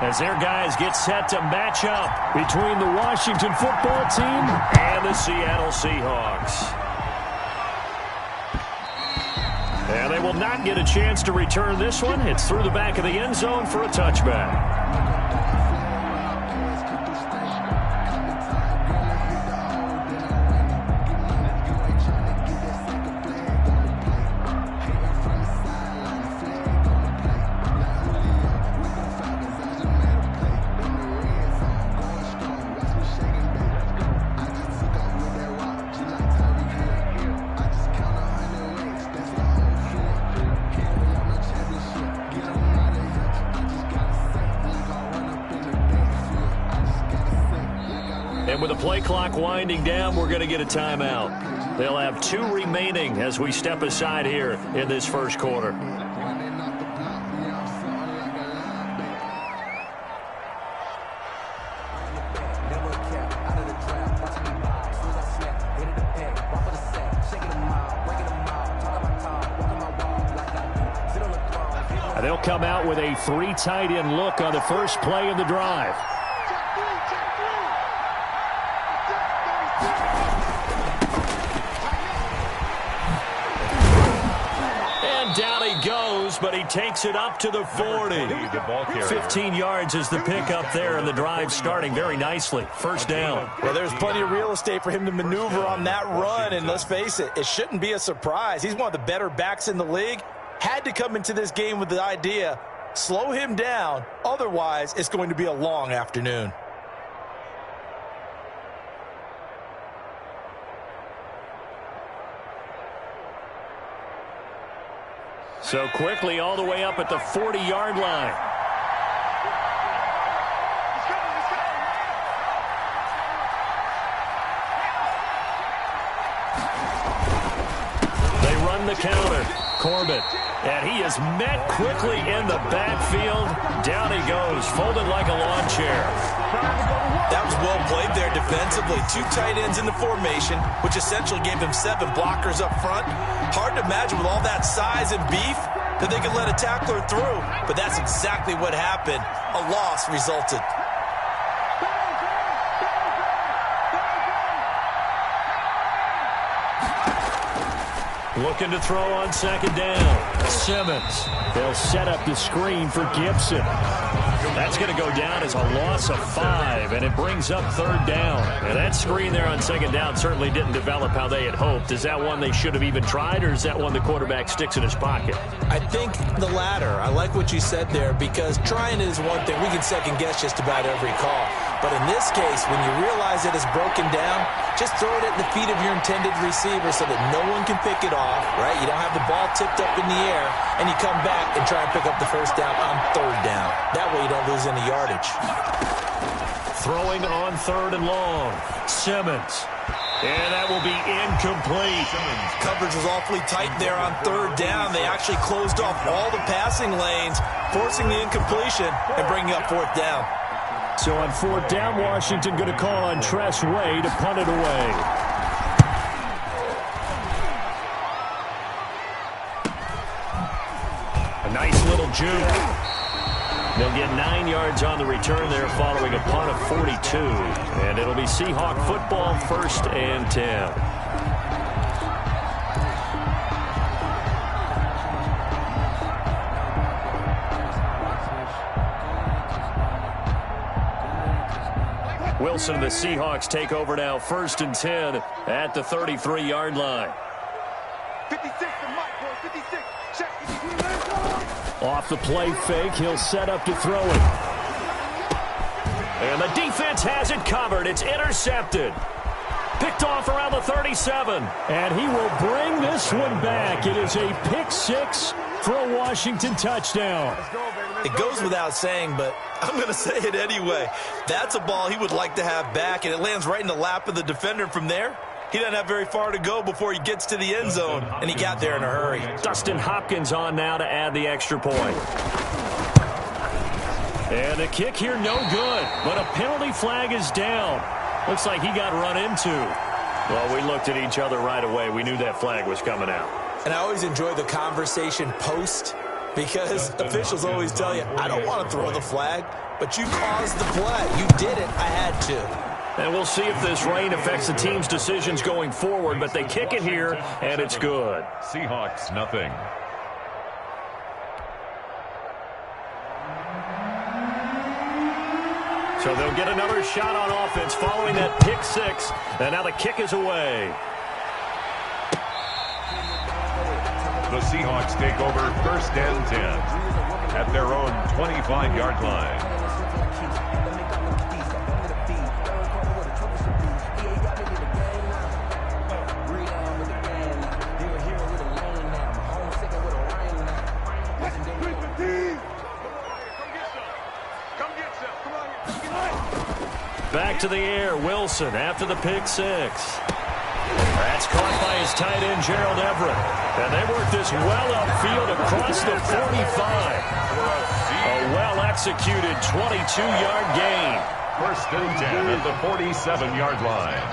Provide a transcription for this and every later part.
as their guys get set to match up between the Washington football team and the Seattle Seahawks. And they will not get a chance to return this one. It's through the back of the end zone for a touchback. And with the play clock winding down, we're going to get a timeout. They'll have 2 remaining as we step aside here in this first quarter. They'll come out with a 3 tight end look on the first play of the drive. But he takes it up to the 40. 15 yards is the pickup there, and the drive starting very nicely. First down. Well, there's plenty of real estate for him to maneuver on that run, and let's face it, it shouldn't be a surprise. He's one of the better backs in the league. Had to come into this game with the idea, slow him down, otherwise it's going to be a long afternoon. So quickly all the way up at the 40-yard line. They run the counter. Corbett. And he is met quickly in the backfield. Down he goes, folded like a lawn chair. That was well played there defensively. 2 tight ends in the formation, which essentially gave them 7 blockers up front. Hard to imagine with all that size and beef that they could let a tackler through. But that's exactly what happened. A loss resulted. Looking to throw on second down. Simmons. They'll set up the screen for Gibson. That's going to go down as a loss of 5, and it brings up third down. And that screen there on second down certainly didn't develop how they had hoped. Is that one they should have even tried, or is that one the quarterback sticks in his pocket? I think the latter. I like what you said there, because trying is one thing. We can second-guess just about every call. But in this case, when you realize it is broken down, just throw it at the feet of your intended receiver so that no one can pick it off, right? You don't have the ball tipped up in the air, and you come back and try and pick up the first down on third down. That way you don't lose any yardage. Throwing on third and long. Simmons. And that will be incomplete. Coverage was awfully tight there on third down. They actually closed off all the passing lanes, forcing the incompletion and bringing up fourth down. So on fourth down, Washington going to call on Tress Way to punt it away. A nice little juke. They'll get 9 yards on the return there following a punt of 42. And it'll be Seahawk football, 1st and 10. Wilson and the Seahawks take over now, 1st and 10 at the 33-yard line. 56 to Mike, 56. Check. Off the play fake, he'll set up to throw it. And the defense has it covered. It's intercepted. Picked off around the 37. And he will bring this one back. It is a pick 6 for a Washington touchdown. It goes without saying, but I'm going to say it anyway. That's a ball he would like to have back, and it lands right in the lap of the defender from there. He doesn't have very far to go before he gets to the end zone, and he got there in a hurry. Dustin Hopkins on now to add the extra point. And the kick here no good, but a penalty flag is down. Looks like he got run into. Well, we looked at each other right away. We knew that flag was coming out. And I always enjoy the conversation post Because officials always tell you, I don't want to throw the flag, but you caused the play. You did it. I had to. And we'll see if this rain affects the team's decisions going forward, but they kick it here, and it's good. Seahawks, nothing. So they'll get another shot on offense following that pick six, and now the kick is away. The Seahawks take over 1st and 10 at their own 25-yard line. Back to the air, Wilson after the pick six. That's caught by his tight end, Gerald Everett. And they work this well upfield across the 45. A well-executed 22-yard gain. 1st and 10 at the 47-yard line.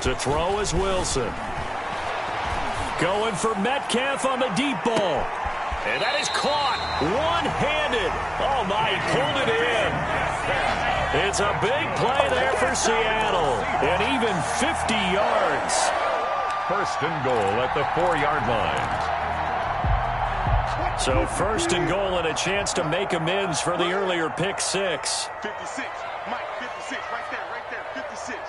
To throw is Wilson. Going for Metcalf on the deep ball. And that is caught one-handed. Oh, my, he pulled it in. It's a big play there for Seattle. And even 50 yards. 1st and goal at the 4-yard line. So 1st and goal and a chance to make amends for the earlier pick six. 56. Mike, 56. Right there, 56.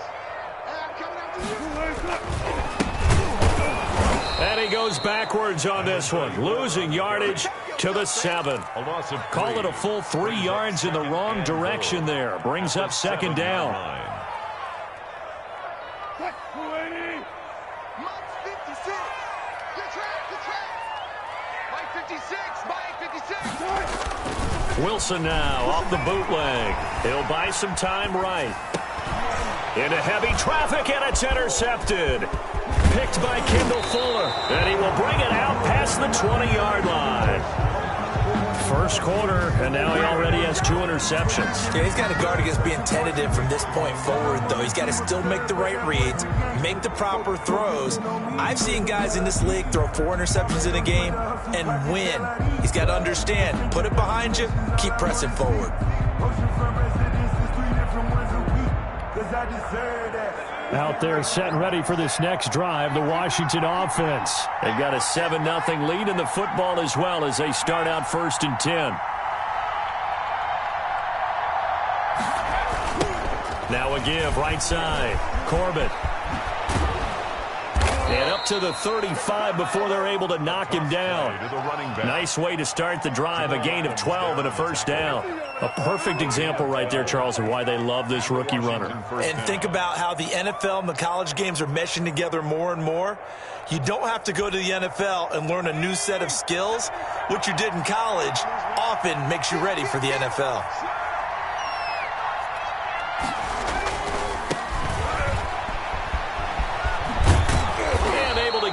And he goes backwards on this one, losing yardage to the 7. A loss of 3. Call it a full 3 yards in the wrong direction there. Brings up 2nd down. Mike, 56. Good track. Mike, 56. Wilson now off the bootleg. He'll buy some time right. Into heavy traffic, and it's intercepted. Picked by Kendall Fuller, and he will bring it out past the 20-yard line. First quarter, and now he already has 2 interceptions. Yeah, he's got to guard against being tentative from this point forward, though. He's got to still make the right reads, make the proper throws. I've seen guys in this league throw 4 interceptions in a game and win. He's got to understand, put it behind you, keep pressing forward. Out there set and ready for this next drive, the Washington offense. They've got a 7-0 lead in the football as well as they start out 1st and 10. Now a give, right side. Corbett. And up to the 35 before they're able to knock him down. Nice way to start the drive, a gain of 12 and a 1st down. A perfect example right there, Charles, of why they love this rookie runner. And think about how the NFL and the college games are meshing together more and more. You don't have to go to the NFL and learn a new set of skills. What you did in college often makes you ready for the NFL.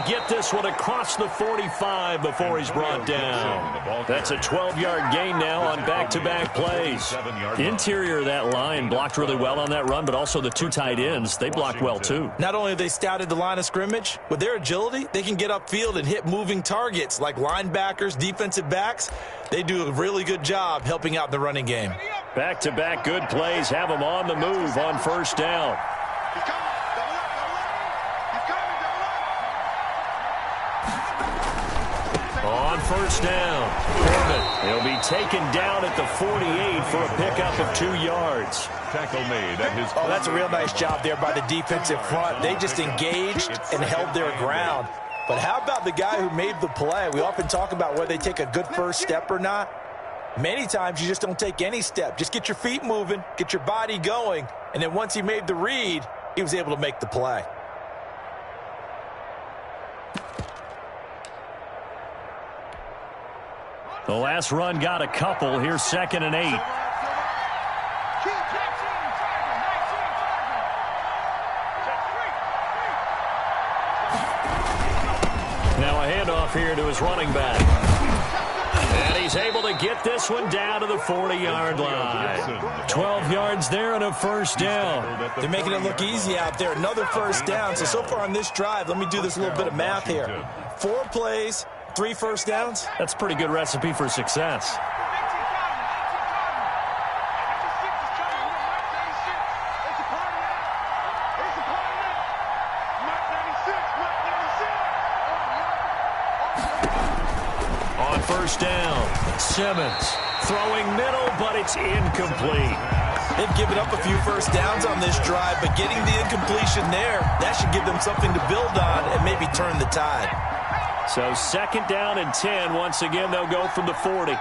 Get this one across the 45 before he's brought down. That's a 12-yard gain now on back-to-back plays. Interior of that line blocked really well on that run, but also the 2 tight ends, they blocked well too. Not only have they scouted the line of scrimmage, with their agility, they can get upfield and hit moving targets like linebackers, defensive backs. They do a really good job helping out the running game. Back-to-back good plays have them on the move on 1st down. On 1st down, Corbett. He'll be taken down at the 48 for a pickup of 2 yards. Tackle made at his. Oh, that's a real nice job there by the defensive front. They just engaged and held their ground. But how about the guy who made the play? We often talk about whether they take a good first step or not. Many times you just don't take any step. Just get your feet moving, get your body going, and then once he made the read, he was able to make the play. The last run got a couple. Here's 2nd and 8. Now a handoff here to his running back. And he's able to get this one down to the 40-yard line. 12 yards there and a 1st down. They're making it look easy out there. Another 1st down. So far on this drive, let me do this little bit of math here. 4 plays, 3 first downs. That's a pretty good recipe for success. On first down, Simmons throwing middle, but it's incomplete. They've given up a few first downs on this drive, but getting the incompletion there, that should give them something to build on and maybe turn the tide. So 2nd down and 10. Once again, they'll go from the 40.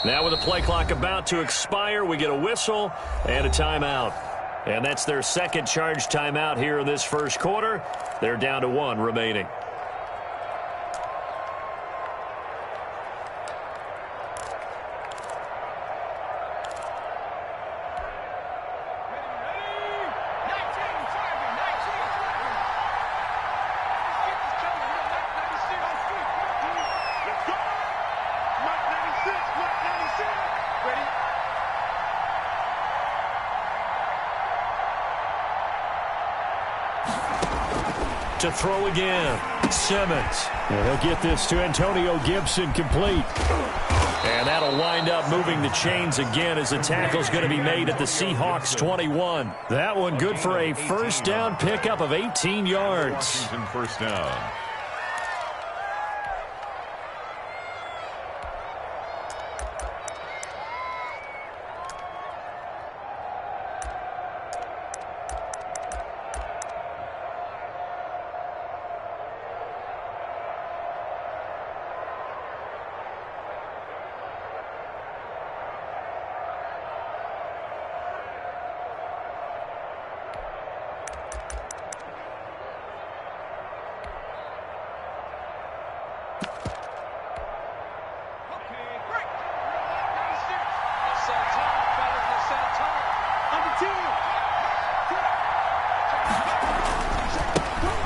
Now with the play clock about to expire, we get a whistle and a timeout. And that's their 2nd charge timeout here in this first quarter. They're down to 1 remaining. To throw again, Simmons. And he'll get this to Antonio Gibson complete. And that'll wind up moving the chains again as the tackle's going to be made at the Seahawks 21. That one good for a first down pickup of 18 yards. First down.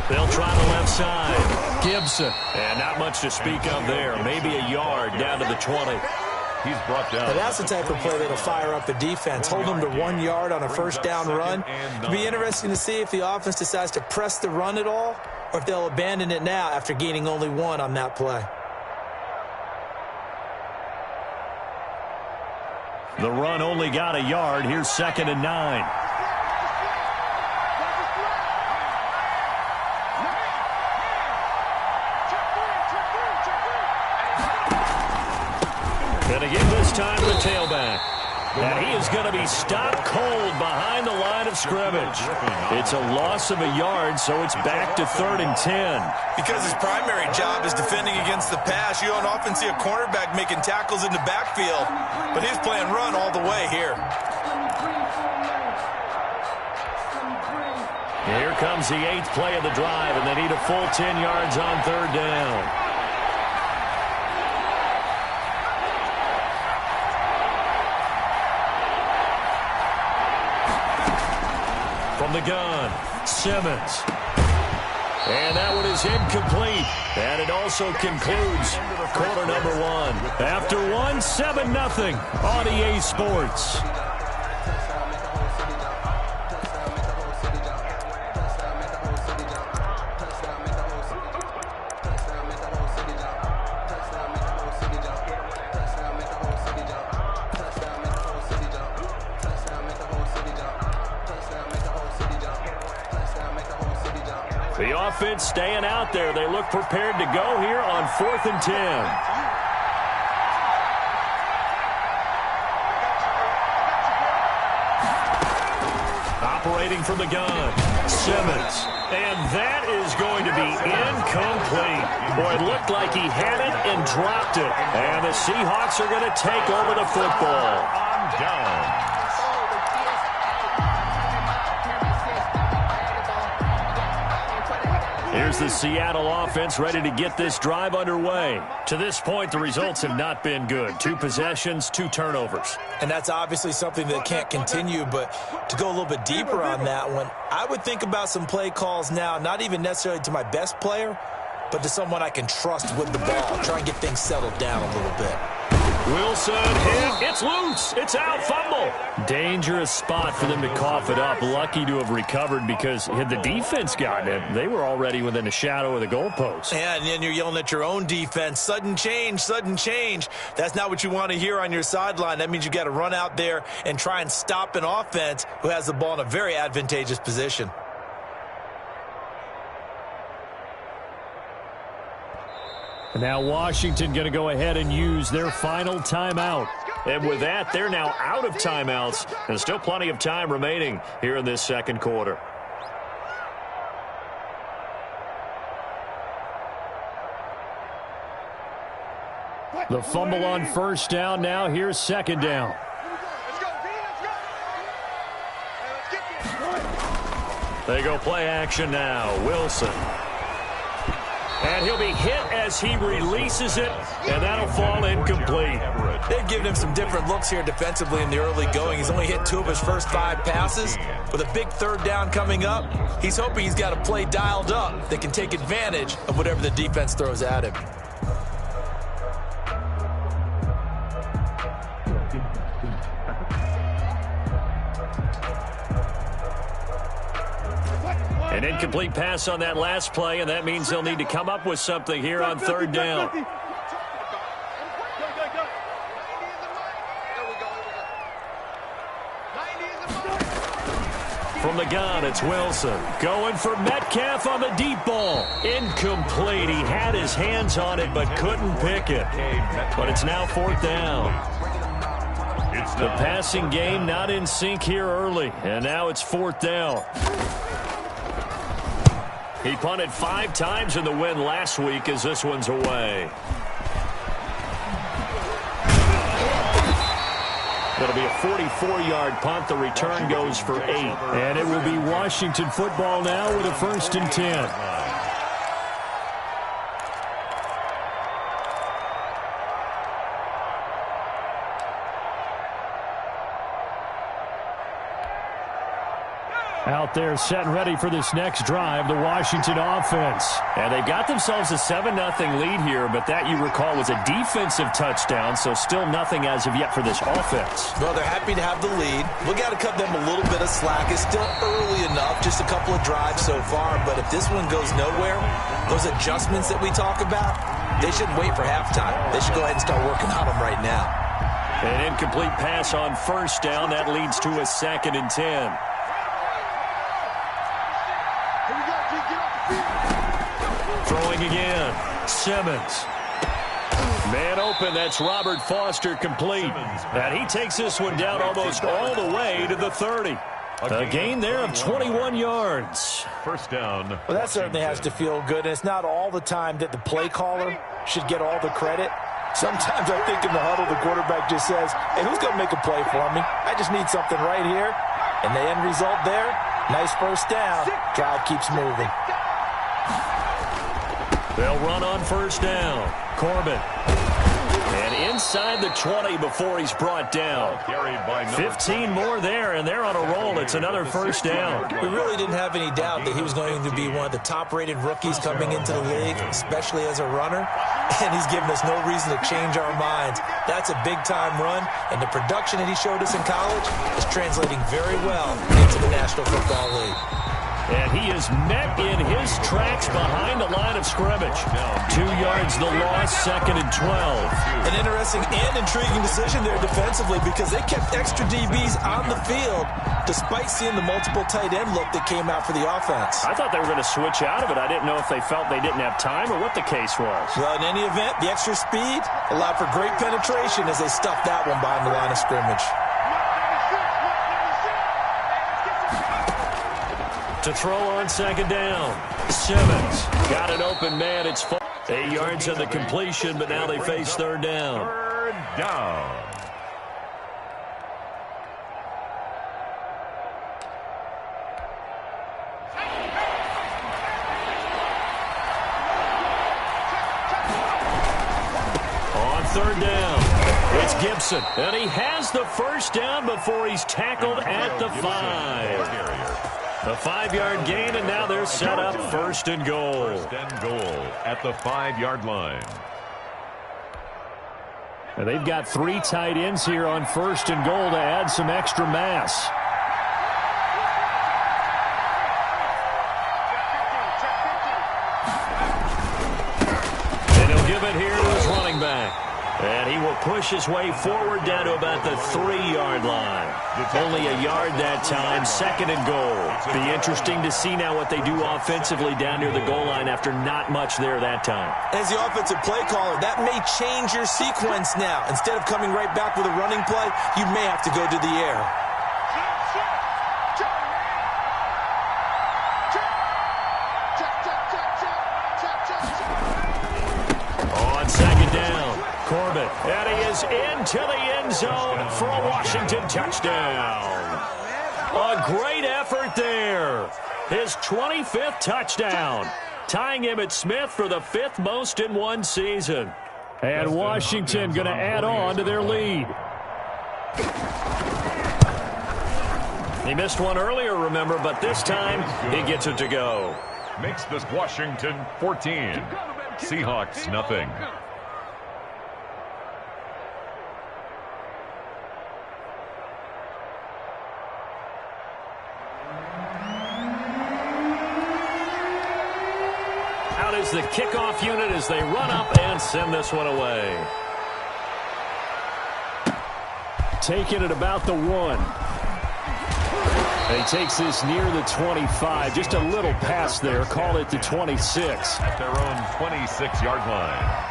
They'll try the left side. Gibson. And not much to speak of there. Maybe a yard down to the 20. He's brought down. Now that's the type of play that'll fire up the defense. Hold them to 1 yard on a first down run. It'll be interesting to see if the offense decides to press the run at all or if they'll abandon it now after gaining only 1 on that play. The run only got a yard. Here's 2nd and 9. And again this time the tailback. And he is going to be stopped cold behind the line of scrimmage. It's a loss of a yard, so it's back to 3rd and 10. Because his primary job is defending against the pass, you don't often see a cornerback making tackles in the backfield. But he's playing run all the way here. Here comes the 8th play of the drive, and they need a full 10 yards on 3rd down. From the gun, Simmons. And that one is incomplete. And it also concludes quarter number 1. After 1, 7-0 on EA Sports. The offense staying out there. They look prepared to go here on 4th and 10. Operating from the gun, Simmons. And that is going to be incomplete. Boy, it looked like he had it and dropped it. And the Seahawks are going to take over the football. On down. Here's the Seattle offense ready to get this drive underway. To this point, the results have not been good. 2 possessions, 2 turnovers. And that's obviously something that can't continue, but to go a little bit deeper on that one, I would think about some play calls now, not even necessarily to my best player, but to someone I can trust with the ball. Try and get things settled down a little bit. Wilson hit. It's loose. It's out. Fumble. Dangerous spot for them to cough it up. Lucky to have recovered because had the defense gotten it, they were already within the shadow of the goalpost. Yeah, and then you're yelling at your own defense. Sudden change, sudden change. That's not what you want to hear on your sideline. That means you got to run out there and try and stop an offense who has the ball in a very advantageous position. And now Washington going to go ahead and use their final timeout. And with that, they're now out of timeouts. And still plenty of time remaining here in this second quarter. The fumble on first down. Now here's second down. They go play action now. Wilson. And he'll be hit as he releases it, and that'll fall incomplete. They've given him some different looks here defensively in the early going. He's only hit 2 of his first 5 passes. With a big third down coming up, he's hoping he's got a play dialed up that can take advantage of whatever the defense throws at him. An incomplete pass on that last play, and that means they'll need to come up with something here on third down. From the gun, it's Wilson. Going for Metcalf on the deep ball. Incomplete. He had his hands on it but couldn't pick it. But it's now fourth down. The passing game not in sync here early, and now it's fourth down. He punted 5 times in the win last week as this one's away. It'll be a 44-yard punt. The return goes for 8. And it will be Washington football now with a 1st and 10. Out there set and ready for this next drive, the Washington offense. And they've got themselves a 7-0 lead here, but that, you recall, was a defensive touchdown, so still nothing as of yet for this offense. Well, they're happy to have the lead. We got to cut them a little bit of slack. It's still early enough, just a couple of drives so far, but if this one goes nowhere, those adjustments that we talk about, they shouldn't wait for halftime. They should go ahead and start working on them right now. An incomplete pass on first down. That leads to a 2nd and 10. Throwing again. Simmons. Man open. That's Robert Foster complete. And he takes this one down almost all the way to the 30. A gain there of 21 yards. First down. Well, that certainly has to feel good. And it's not all the time that the play caller should get all the credit. Sometimes I think in the huddle, the quarterback just says, hey, who's going to make a play for me? I just need something right here. And the end result there, nice first down. Drive keeps moving. They'll run on first down. Corbin. And inside the 20 before he's brought down. 15 more there, and they're on a roll. It's another first down. We really didn't have any doubt that he was going to be one of the top-rated rookies coming into the league, especially as a runner. And he's given us no reason to change our minds. That's a big-time run, and the production that he showed us in college is translating very well into the National Football League. And he is met in his tracks behind the line of scrimmage. 2 yards the loss, 2nd and 12. An interesting and intriguing decision there defensively because they kept extra DBs on the field despite seeing the multiple tight end look that came out for the offense. I thought they were going to switch out of it. I didn't know if they felt they didn't have time or what the case was. Well, in any event, the extra speed allowed for great penetration as they stuffed that one behind the line of scrimmage. To throw on 2nd down. Simmons got an open man. It's 8 yards on the completion, but now they face 3rd down. 3rd down. third down. It's Gibson, and he has the first down before he's tackled at the 5. A 5-yard gain, and now they're set up first and goal. First and goal at the 5-yard line. And they've got 3 tight ends here on first and goal to add some extra mass. And he'll give it here to his running back. And he will push his way forward down to about the 3-yard line. Only a yard that time, second and goal. Be interesting to see now what they do offensively down near the goal line after not much there that time. As the offensive play caller, that may change your sequence now. Instead of coming right back with a running play, you may have to go to the air. On second down, Corbett, and he is into the end zone for a Washington touchdown. A great effort there. His 25th touchdown, tying him at Smith for the 5th most in one season. And Washington going to add on to their lead. He missed one earlier, remember, but this time he gets it to go. Makes this Washington 14. Seahawks nothing. Out is the kickoff unit as they run up and send this one away. Taking it about the 1. He takes this near the 25. Just a little pass there. Call it the 26. At their own 26-yard line.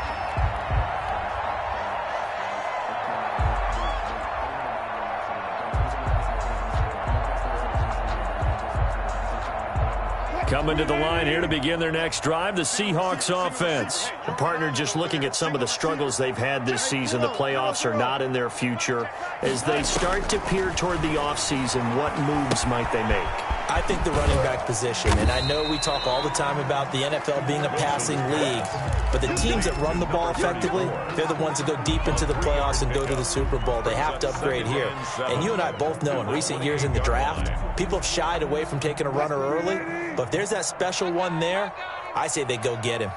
Coming to the line here to begin their next drive, the Seahawks offense. The partner just looking at some of the struggles they've had this season. The playoffs are not in their future. As they start to peer toward the offseason, what moves might they make? I think the running back position, and I know we talk all the time about the NFL being a passing league, but the teams that run the ball effectively, they're the ones that go deep into the playoffs and go to the Super Bowl. They have to upgrade here. And you and I both know in recent years in the draft, people have shied away from taking a runner early, but if there's that special one there, I say they go get him.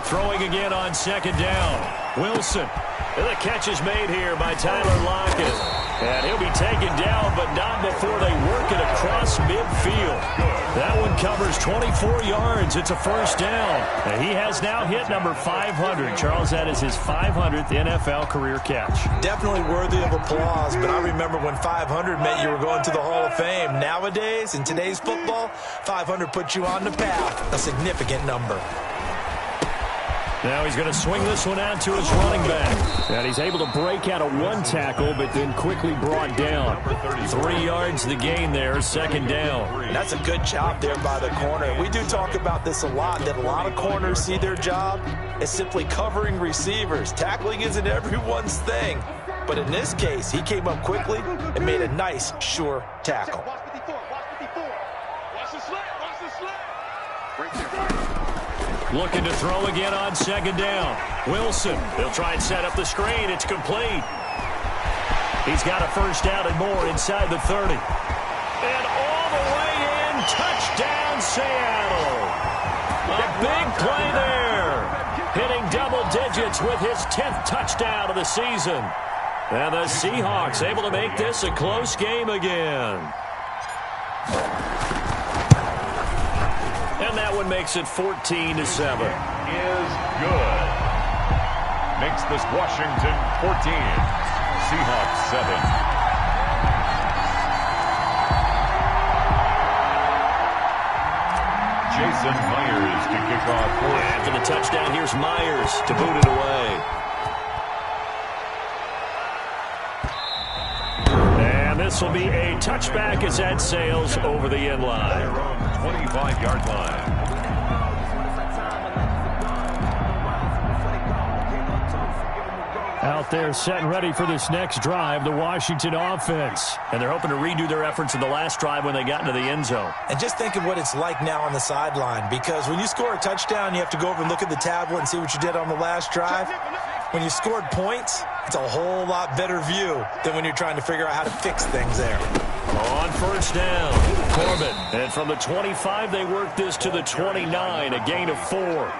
Throwing again on second down. Wilson. And the catch is made here by Tyler Lockett. And he'll be taken down, but not before they work it across midfield. That one covers 24 yards. It's a first down. And he has now hit number 500. Charles, that is his 500th NFL career catch. Definitely worthy of applause, but I remember when 500 meant you were going to the Hall of Fame. Nowadays, in today's football, 500 puts you on the path, a significant number. Now he's going to swing this one out to his running back. And he's able to break out of one tackle, but then quickly brought down. 3 yards the gain there, second down. That's a good job there by the corner. We do talk about this a lot, that a lot of corners see their job as simply covering receivers. Tackling isn't everyone's thing. But in this case, he came up quickly and made a nice, sure tackle. Looking to throw again on second down. Wilson, they'll try and set up the screen. It's complete. He's got a first down and more inside the 30. And all the way in, touchdown Seattle. A big play there. Hitting double digits with his 10th touchdown of the season. And the Seahawks able to make this a close game again. And that one makes it 14-7. Is good. Makes this Washington 14. Seahawks 7. Jason Myers to kick off. After the touchdown, here's Myers to boot it away. And this will be a touchback as that sails over the end line. 25-yard line. Out there set and ready for this next drive, the Washington offense. And they're hoping to redo their efforts in the last drive when they got into the end zone. And just think of what it's like now on the sideline, because when you score a touchdown, you have to go over and look at the tablet and see what you did on the last drive. When you scored points, it's a whole lot better view than when you're trying to figure out how to fix things there. On first down, Corbin. And from the 25, they work this to the 29, a gain of 4.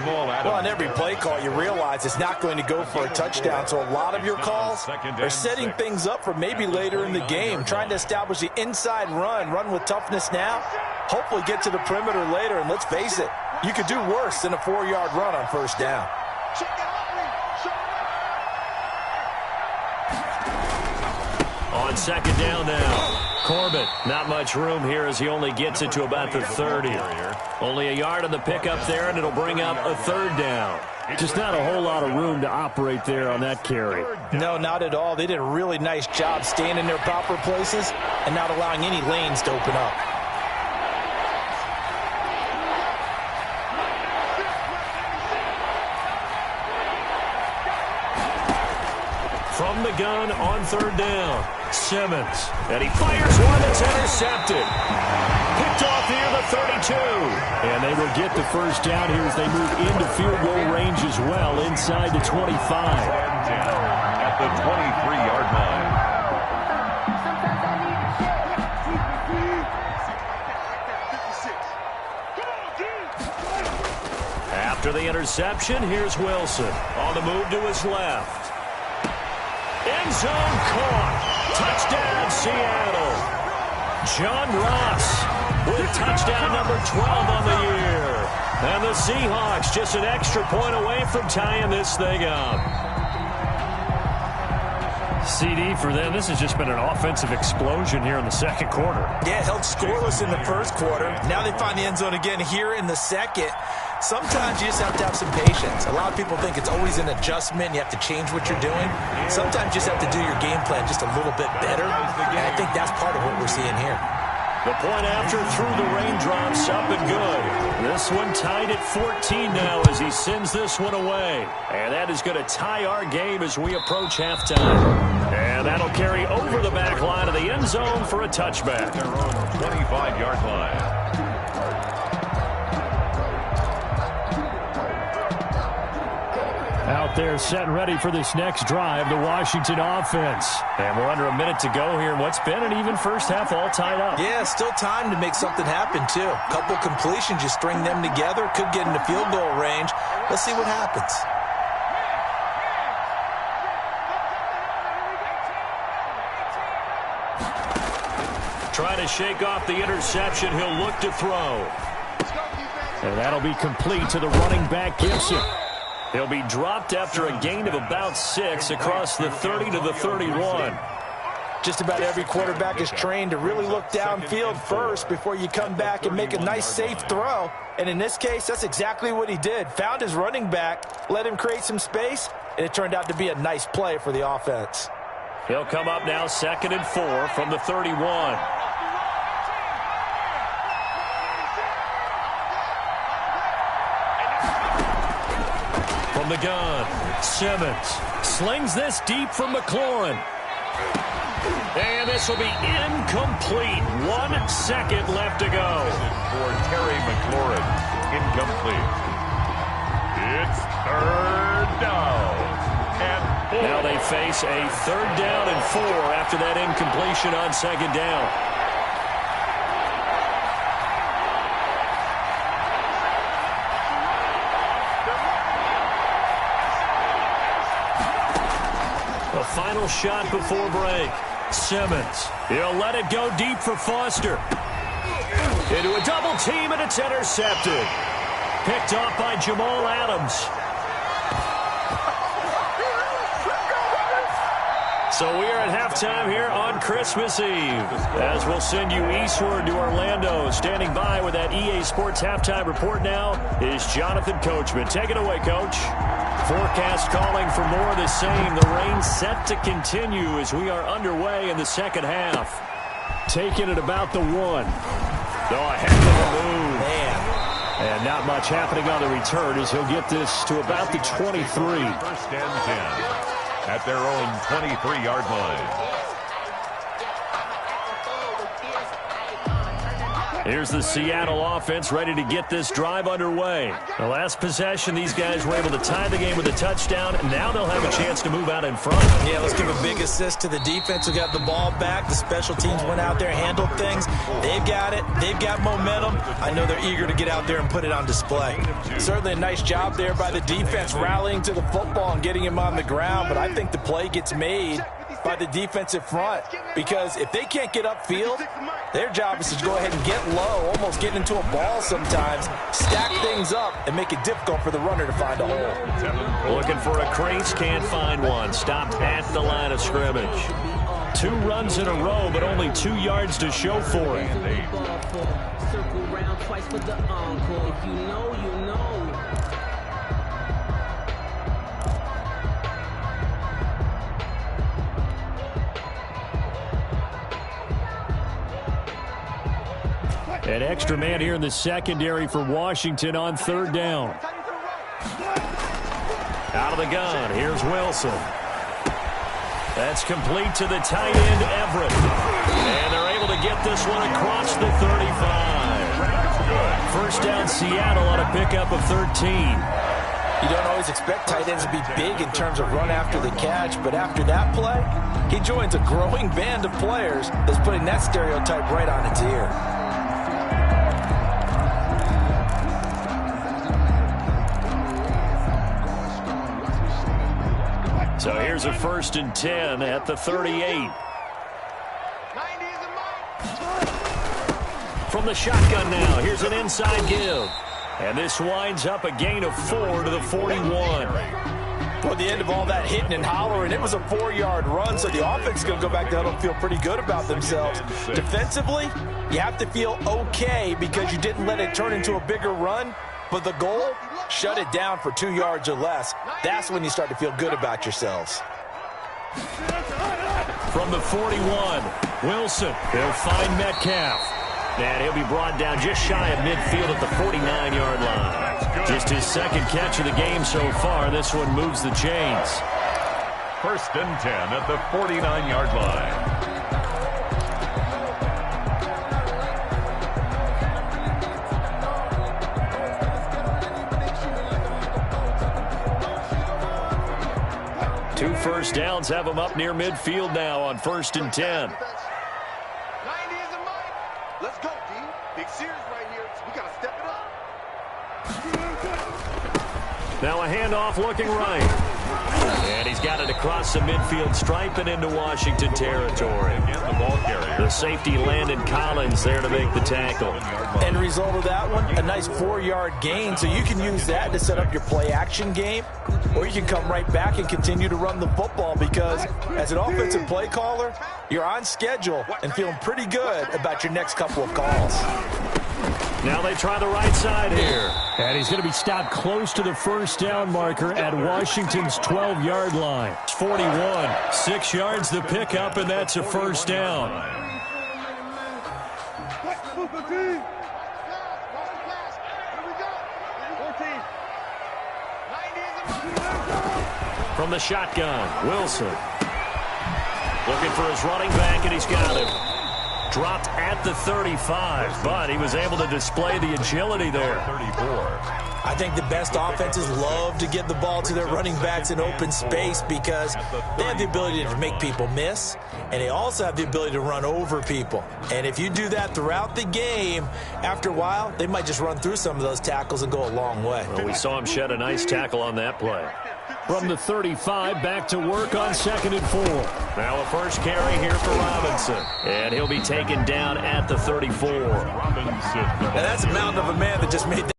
Well, on every play call, you realize it's not going to go for a touchdown, so a lot of your calls are setting things up for maybe later in the game, trying to establish the inside run with toughness now, hopefully get to the perimeter later, and let's face it, you could do worse than a 4-yard run on first down. On second down now, Corbin. Not much room here as he only gets it to about the 30. Only a yard on the pickup there, and it'll bring up a third down. Just not a whole lot of room to operate there on that carry. No, not at all. They did a really nice job staying in their proper places and not allowing any lanes to open up. From the gun on third down, Simmons. And he fires one that's intercepted. Picked off here, the 32. And they will get the first down here as they move into field goal range as well, inside the 25. At the 23-yard line. After the interception, here's Wilson. On the move to his left. End zone caught. Touchdown, Seattle. John Ross with touchdown number 12 on the year. And the Seahawks just an extra point away from tying this thing up. CD for them, this has just been an offensive explosion here in the second quarter. Yeah, held scoreless in the first quarter. Now they find the end zone again here in the second. Sometimes you just have to have some patience. A lot of people think it's always an adjustment. You have to change what you're doing. Sometimes you just have to do your game plan just a little bit better. And I think that's part of what we're seeing here. The point after through the raindrops, up and good. This one tied at 14 now as he sends this one away. And that is going to tie our game as we approach halftime. And that'll carry over the back line of the end zone for a touchback. Their own 25-yard line. Out there set and ready for this next drive, the Washington offense. And we're under a minute to go here in what's been an even first half, all tied up. Yeah, still time to make something happen, too. A couple completions, you string them together, could get into field goal range. Let's see what happens. Trying to shake off the interception, he'll look to throw. And that'll be complete to the running back, Gibson. He'll be dropped after a gain of about 6 across the 30 to the 31. Just about every quarterback is trained to really look downfield first before you come back and make a nice, safe throw. And in this case, that's exactly what he did. Found his running back, let him create some space, and it turned out to be a nice play for the offense. He'll come up now 2nd and 4 from the 31. From the gun, Simmons slings this deep from McLaurin. And this will be incomplete. 1 second left to go. For Terry McLaurin, incomplete. It's third down. And 4. Now they face a 3rd down and 4 after that incompletion on 2nd down. The final shot before break. Simmons. He'll let it go deep for Foster. Into a double team, and it's intercepted. Picked off by Jamal Adams. So we are at halftime here on Christmas Eve. As we'll send you eastward to Orlando. Standing by with that EA Sports halftime report now is Jonathan Coachman. Take it away, Coach. Forecast calling for more of the same. The rain set to continue as we are underway in the second half. Taking it about the 1. Oh, a heck of a move. Man. And not much happening on the return as he'll get this to about the 23. First and 10. at their own 23-yard line. Here's the Seattle offense ready to get this drive underway. The last possession, these guys were able to tie the game with a touchdown, and now they'll have a chance to move out in front. Yeah, let's give a big assist to the defense who got the ball back. The special teams went out there, handled things. They've got it. They've got momentum. I know they're eager to get out there and put it on display. Certainly a nice job there by the defense rallying to the football and getting him on the ground, but I think the play gets made by the defensive front, because if they can't get upfield, their job is to go ahead and get low, almost get into a ball sometimes, stack things up, and make it difficult for the runner to find a hole. Looking for a crease, can't find one. Stopped at the line of scrimmage. 2 runs in a row, but only 2 yards to show for it. Circle round twice for the encore. If you know, you know. An extra man here in the secondary for Washington on 3rd down. Out of the gun, here's Wilson. That's complete to the tight end, Everett. And they're able to get this one across the 35. First down, Seattle on a pickup of 13. You don't always expect tight ends to be big in terms of run after the catch, but after that play, he joins a growing band of players that's putting that stereotype right on its ear. So here's a 1st and 10 at the 38. From the shotgun now, here's an inside give. And this winds up a gain of 4 to the 41. Well, the end of all that hitting and hollering, it was a 4-yard run, so the offense is going to go back to huddle and feel pretty good about themselves. Defensively, you have to feel okay because you didn't let it turn into a bigger run, but the goal, shut it down for 2 yards or less. That's when you start to feel good about yourselves. From the 41, Wilson. They'll find Metcalf. And he'll be brought down just shy of midfield at the 49-yard line. Just his 2nd catch of the game so far. This one moves the chains. 1st and 10 at the 49-yard line. Two first downs have them up near midfield now on 1st and 10. Let's go, D. Big series right here. We got to step it up. Now a handoff looking right. And he's got it across the midfield stripe and into Washington territory. The ball carrier. The safety Landon Collins there to make the tackle. End result of that one, a nice 4-yard gain, so you can use that to set up your play-action game, or you can come right back and continue to run the football because as an offensive play caller, you're on schedule and feeling pretty good about your next couple of calls. Now they try the right side here. And he's going to be stopped close to the 1st down marker at Washington's 12-yard line. It's 41. 6 yards the pickup, and that's a 1st down. From the shotgun, Wilson. Looking for his running back, and he's got him. Dropped at the 35, but he was able to display the agility there. 34. I think the best offenses love to get the ball to their running backs in open space because they have the ability to make people miss, and they also have the ability to run over people. And if you do that throughout the game, after a while, they might just run through some of those tackles and go a long way. Well, we saw him shed a nice tackle on that play. From the 35, back to work on 2nd and 4. Now a first carry here for Robinson. And he'll be taken down at the 34. Robinson. Now that's a mountain of a man that just made that.